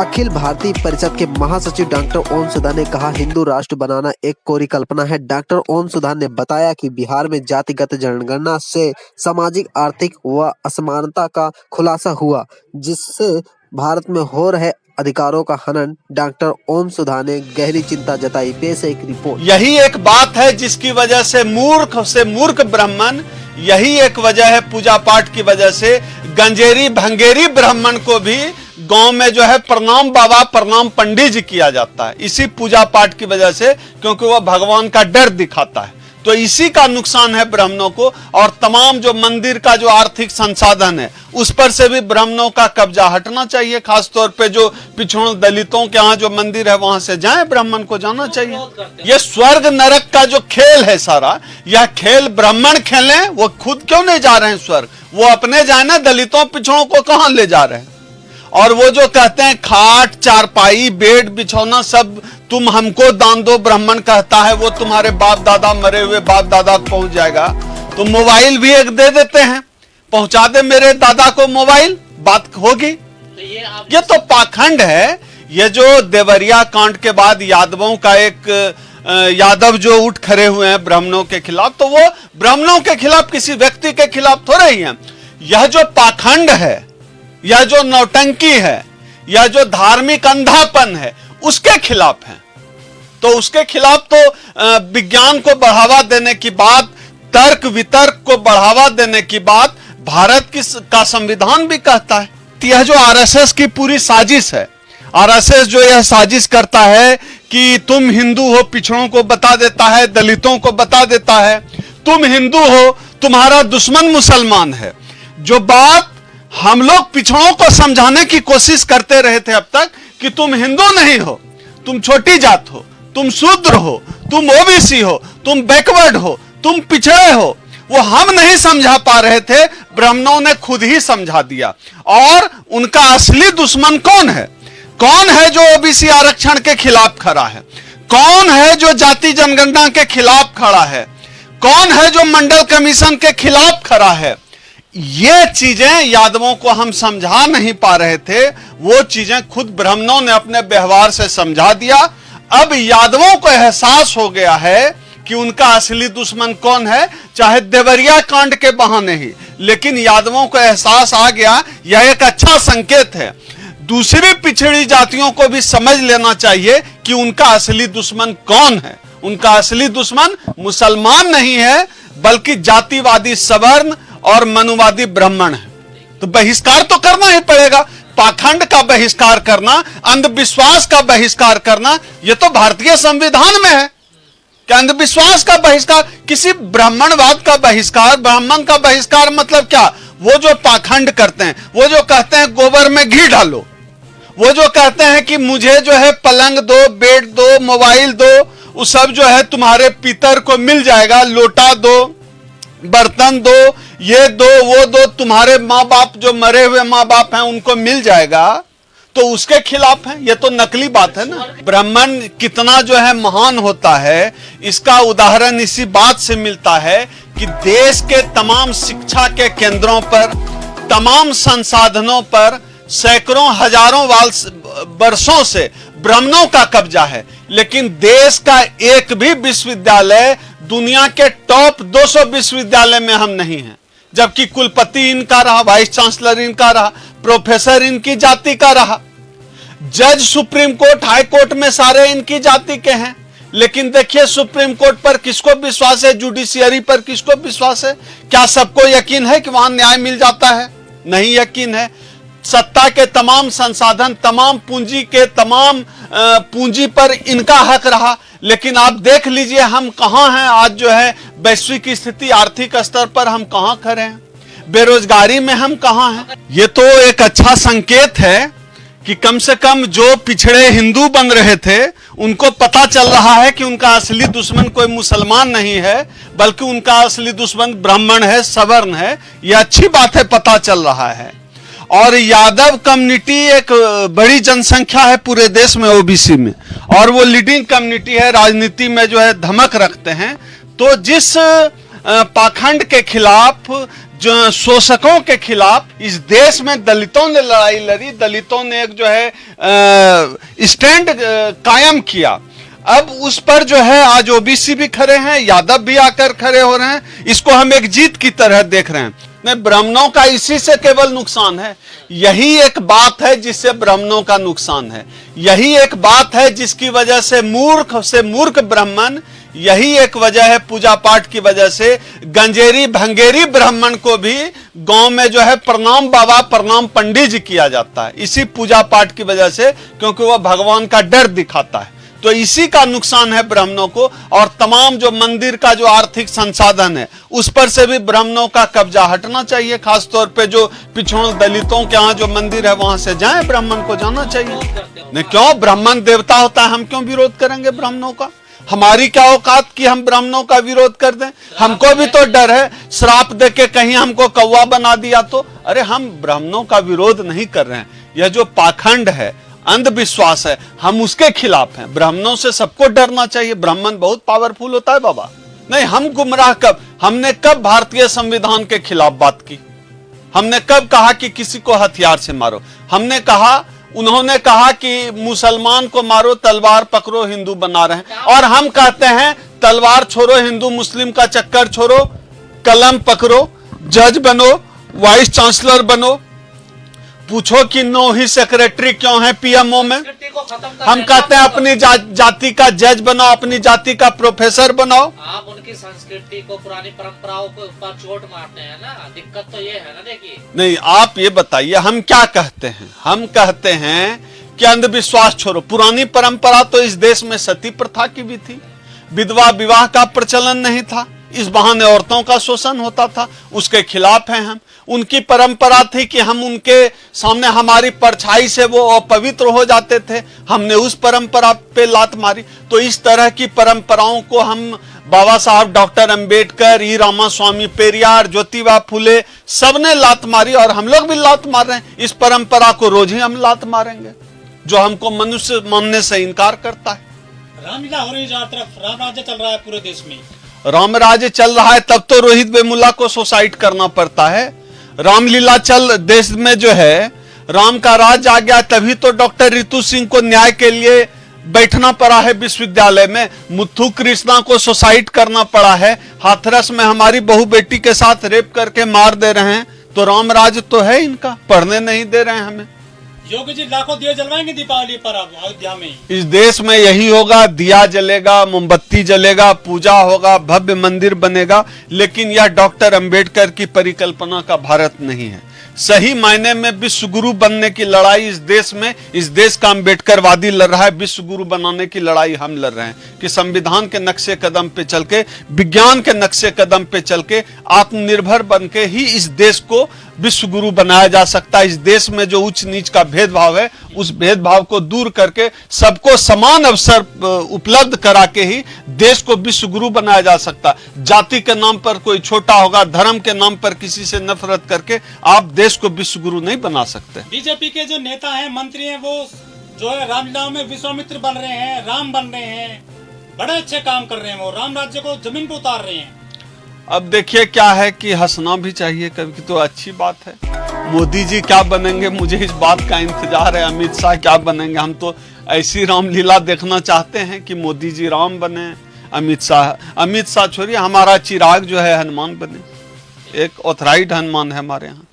अखिल भारतीय परिषद के महासचिव डॉक्टर ओम सुधा ने कहा, हिंदू राष्ट्र बनाना एक कोरी कल्पना है। डॉक्टर ओम सुधा ने बताया कि बिहार में जातिगत जनगणना से सामाजिक, आर्थिक व असमानता का खुलासा हुआ, जिससे भारत में हो रहे अधिकारों का हनन। डॉक्टर ओम सुधा ने गहरी चिंता जताई। पेश है एक रिपोर्ट। यही एक बात है जिसकी वजह से मूर्ख ब्राह्मण, यही एक वजह है पूजा पाठ की वजह से गंजेरी भंगेरी ब्राह्मण को भी गांव में जो है प्रणाम बाबा प्रणाम पंडित जी किया जाता है, इसी पूजा पाठ की वजह से, क्योंकि वह भगवान का डर दिखाता है। तो इसी का नुकसान है ब्राह्मणों को, और तमाम जो मंदिर का जो आर्थिक संसाधन है उस पर से भी ब्राह्मणों का कब्जा हटना चाहिए। खासतौर पे जो पिछड़ों दलितों के यहाँ जो मंदिर है वहां से जाए, ब्राह्मण को जाना चाहिए। ये स्वर्ग नरक का जो खेल है सारा, यह खेल ब्राह्मण खेलें, वो खुद क्यों नहीं जा रहे हैं स्वर्ग? वो अपने जाने, दलितों पिछड़ों को कहां ले जा रहे हैं? और वो जो कहते हैं खाट चारपाई बेड बिछौना सब तुम हमको दान दो, ब्राह्मण कहता है वो तुम्हारे बाप दादा मरे हुए बाप दादा को पहुंच जाएगा। तो मोबाइल भी एक दे देते हैं, पहुंचा दे मेरे दादा को मोबाइल, बात होगी। ये तो पाखंड है। ये जो देवरिया कांड के बाद यादवों का एक यादव जो उठ खड़े हुए हैं ब्राह्मणों के खिलाफ, तो वो ब्राह्मणों के खिलाफ किसी व्यक्ति के खिलाफ थोड़े ही है। यह जो पाखंड है, यह जो नौटंकी है, यह जो धार्मिक अंधापन है, उसके खिलाफ है। तो उसके खिलाफ तो विज्ञान को बढ़ावा देने की बात, तर्क वितर्क को बढ़ावा देने की बात भारत का संविधान भी कहता है। यह जो आरएसएस की पूरी साजिश है, आरएसएस जो यह साजिश करता है कि तुम हिंदू हो, पिछड़ों को बता देता है, दलितों को बता देता है, तुम हिंदू हो, तुम्हारा दुश्मन मुसलमान है। जो बात हम लोग पिछड़ों को समझाने की कोशिश करते रहे थे अब तक कि तुम हिंदू नहीं हो, तुम छोटी जात हो, तुम शूद्र हो, तुम ओबीसी हो, तुम बैकवर्ड हो, तुम पिछड़े हो, वो हम नहीं समझा पा रहे थे, ब्राह्मणों ने खुद ही समझा दिया। और उनका असली दुश्मन कौन है? कौन है जो ओबीसी आरक्षण के खिलाफ खड़ा है? कौन है जो जाति जनगणना के खिलाफ खड़ा है? कौन है जो मंडल कमीशन के खिलाफ खड़ा है? ये चीजें यादवों को हम समझा नहीं पा रहे थे, वो चीजें खुद ब्राह्मणों ने अपने व्यवहार से समझा दिया। अब यादवों को एहसास हो गया है कि उनका असली दुश्मन कौन है, चाहे देवरिया कांड के बहाने ही, लेकिन यादवों को एहसास आ गया। यह एक अच्छा संकेत है। दूसरी पिछड़ी जातियों को भी समझ लेना चाहिए कि उनका असली दुश्मन कौन है। उनका असली दुश्मन मुसलमान नहीं है, बल्कि जातिवादी सवर्ण और मनुवादी ब्राह्मण है। तो बहिष्कार तो करना ही पड़ेगा। पाखंड का बहिष्कार करना, अंधविश्वास का बहिष्कार करना, यह तो भारतीय संविधान में है कि अंधविश्वास का बहिष्कार, किसी ब्राह्मणवाद का बहिष्कार। ब्राह्मण का बहिष्कार मतलब क्या? वो जो पाखंड करते हैं, वो जो कहते हैं गोबर में घी डालो, वो जो कहते हैं कि मुझे जो है पलंग दो, बेड दो, मोबाइल दो, वो सब जो है तुम्हारे पितर को मिल जाएगा, लोटा दो, बर्तन दो, ये दो वो दो, तुम्हारे माँ बाप जो मरे हुए माँ बाप हैं उनको मिल जाएगा, तो उसके खिलाफ है। ये तो नकली बात है ना। ब्राह्मण कितना जो है महान होता है, इसका उदाहरण इसी बात से मिलता है कि देश के तमाम शिक्षा के केंद्रों पर, तमाम संसाधनों पर सैकड़ों हजारों वर्षों से ब्राह्मणों का कब्जा है, लेकिन देश का एक भी विश्वविद्यालय दुनिया के टॉप 200 विश्वविद्यालय में हम नहीं हैं, जबकि कुलपति इनका रहा, वाइस चांसलर इनका रहा, प्रोफेसर इनकी जाति का रहा, जज सुप्रीम कोर्ट हाई कोर्ट में सारे इनकी जाति के हैं। लेकिन देखिए सुप्रीम कोर्ट पर किसको विश्वास है, जुडिशियरी पर किसको विश्वास है? क्या सबको यकीन है कि वहां न्याय मिल जाता है? नहीं यकीन है। सत्ता के तमाम संसाधन, तमाम पूंजी के तमाम पूंजी पर इनका हक रहा। लेकिन आप देख लीजिए हम कहां हैं आज, जो है वैश्विक स्थिति, आर्थिक स्तर पर हम कहां खड़े हैं, बेरोजगारी में हम कहां हैं। ये तो एक अच्छा संकेत है कि कम से कम जो पिछड़े हिंदू बन रहे थे उनको पता चल रहा है कि उनका असली दुश्मन कोई मुसलमान नहीं है, बल्कि उनका असली दुश्मन ब्राह्मण है, सवर्ण है। यह अच्छी बात है, पता चल रहा है। और यादव कम्युनिटी एक बड़ी जनसंख्या है पूरे देश में ओबीसी में, और वो लीडिंग कम्युनिटी है, राजनीति में जो है धमक रखते हैं। तो जिस पाखंड के खिलाफ, जो शोषकों के खिलाफ इस देश में दलितों ने लड़ाई लड़ी, दलितों ने एक जो है स्टैंड कायम किया। अब उस पर जो है आज ओबीसी भी खड़े हैं, यादव भी आकर खड़े हो रहे हैं। इसको हम एक जीत की तरह देख रहे हैं। नहीं, ब्राह्मणों का इसी से केवल नुकसान है। यही एक बात है जिससे ब्राह्मणों का नुकसान है। यही एक बात है जिसकी वजह से मूर्ख ब्राह्मण, यही एक वजह है पूजा पाठ की वजह से गंजेरी भंगेरी ब्राह्मण को भी गांव में जो है प्रणाम बाबा प्रणाम पंडित जी किया जाता है, इसी पूजा पाठ की वजह से, क्योंकि वह भगवान का डर दिखाता है। तो इसी का नुकसान है ब्राह्मणों को। और तमाम जो मंदिर का जो आर्थिक संसाधन है उस पर से भी ब्राह्मणों का कब्जा हटना चाहिए। खासतौर पे जो पिछड़ों दलितों के यहाँ जो मंदिर है वहां से जाए, ब्राह्मण को जाना चाहिए। नहीं, क्यों? ब्राह्मण देवता होता है, हम क्यों विरोध करेंगे ब्राह्मणों का? हमारी क्या औकात कि हम ब्राह्मणों का विरोध कर दें? हमको भी तो डर है, श्राप दे के कहीं हमको कौवा बना दिया तो। अरे हम ब्राह्मणों का विरोध नहीं कर रहे हैं। यह जो पाखंड है, अंधविश्वास है, हम उसके खिलाफ हैं। ब्राह्मणों से सबको डरना चाहिए। ब्राह्मण बहुत पावरफुल होता है बाबा। नहीं, हम गुमराह कब? हमने कब भारतीय संविधान के खिलाफ बात की? हमने कब कहा कि किसी को हथियार से मारो? हमने कहा, उन्होंने कहा कि मुसलमान को मारो, तलवार पकड़ो, हिंदू बना रहे हैं। और हम कहते हैं तलवार छोड़ो, हिंदू मुस्लिम का चक्कर छोड़ो, कलम पकड़ो, जज बनो, वाइस चांसलर बनो। पूछो कि नो ही सेक्रेटरी क्यों है पीएमओ में? हम कहते हैं अपनी जाति का जज बनाओ, अपनी जाति का प्रोफेसर बनाओ। आप उनकी संस्कृति को, पुरानी परंपराओं को ऊपर चोट मारते हैं ना। दिक्कत तो ये है ना। देखिए, नहीं, आप ये बताइए हम क्या कहते हैं? हम कहते हैं कि अंधविश्वास छोड़ो। पुरानी परंपरा तो इस देश में सती प्रथा की भी थी, विधवा विवाह का प्रचलन नहीं था, इस बहाने औरतों का शोषण होता था, उसके खिलाफ हैं हम। उनकी परंपरा थी कि हम उनके सामने हमारी परछाई से वो अपवित्र हो जाते थे, हमने उस परंपरा पे लात मारी। तो इस तरह की परंपराओं को हम, बाबा साहब डॉक्टर अंबेडकर, ई रामास्वामी पेरियार, ज्योतिबा फुले, सबने लात मारी और हम लोग भी लात मार रहे हैं। इस परंपरा को रोज ही हम लात मारेंगे जो हमको मनुष्य मानने से इनकार करता है। रामलीला हो रही है, चारों तरफ राम राज्य चल रहा है पूरे देश में। राम राज्य चल रहा है तब तो रोहित वेमुला को सुसाइड करना पड़ता है। रामलीला चल देश में जो है, राम का राज आ गया तभी तो डॉक्टर रितु सिंह को न्याय के लिए बैठना पड़ा है विश्वविद्यालय में। मुथु कृष्णा को सुसाइड करना पड़ा है। हाथरस में हमारी बहू बेटी के साथ रेप करके मार दे रहे हैं। तो राम राज तो है इनका, पढ़ने नहीं दे रहे हैं हमें। योगी जी लाखों दिए जलवाएंगे दीपावली पर अब अयोध्या में। इस देश में यही होगा, दिया जलेगा, मोमबत्ती जलेगा, पूजा होगा, भव्य मंदिर बनेगा। लेकिन यह डॉक्टर अंबेडकर की परिकल्पना का भारत नहीं है। सही मायने में विश्व गुरु बनने की लड़ाई इस देश में, इस देश का अंबेडकरवादी लड़ रहा है। विश्व गुरु बनाने की लड़ाई हम लड़ रहे हैं कि संविधान के नक्शे कदम पे चल के, विज्ञान के नक्शे कदम पे चल के, आत्मनिर्भर बन के ही इस देश को विश्व गुरु बनाया जा सकता है। इस देश में जो उच्च नीच का भेदभाव है, उस भेदभाव को दूर करके सबको समान अवसर उपलब्ध करा के ही देश को विश्व गुरु बनाया जा सकता है। जाति के नाम पर कोई छोटा होगा, धर्म के नाम पर किसी से नफरत करके आप देश को विश्व गुरु नहीं बना सकते। बीजेपी के जो नेता हैं, मंत्री हैं, वो जो है रामलीला में विश्वामित्र बन रहे हैं, राम बन रहे हैं, बड़े अच्छे काम कर रहे हैं। वो राम राज्य को जमीन पर उतार रहे हैं। अब देखिए क्या है कि हंसना भी चाहिए कभी, तो अच्छी बात है। मोदी जी क्या बनेंगे, मुझे इस बात का इंतजार है। अमित शाह क्या बनेंगे, हम तो ऐसी रामलीला देखना चाहते हैं कि मोदी जी राम बने, अमित शाह छोड़िए, हमारा चिराग जो है हनुमान बने। एक ऑथराइड हनुमान है हमारे यहाँ।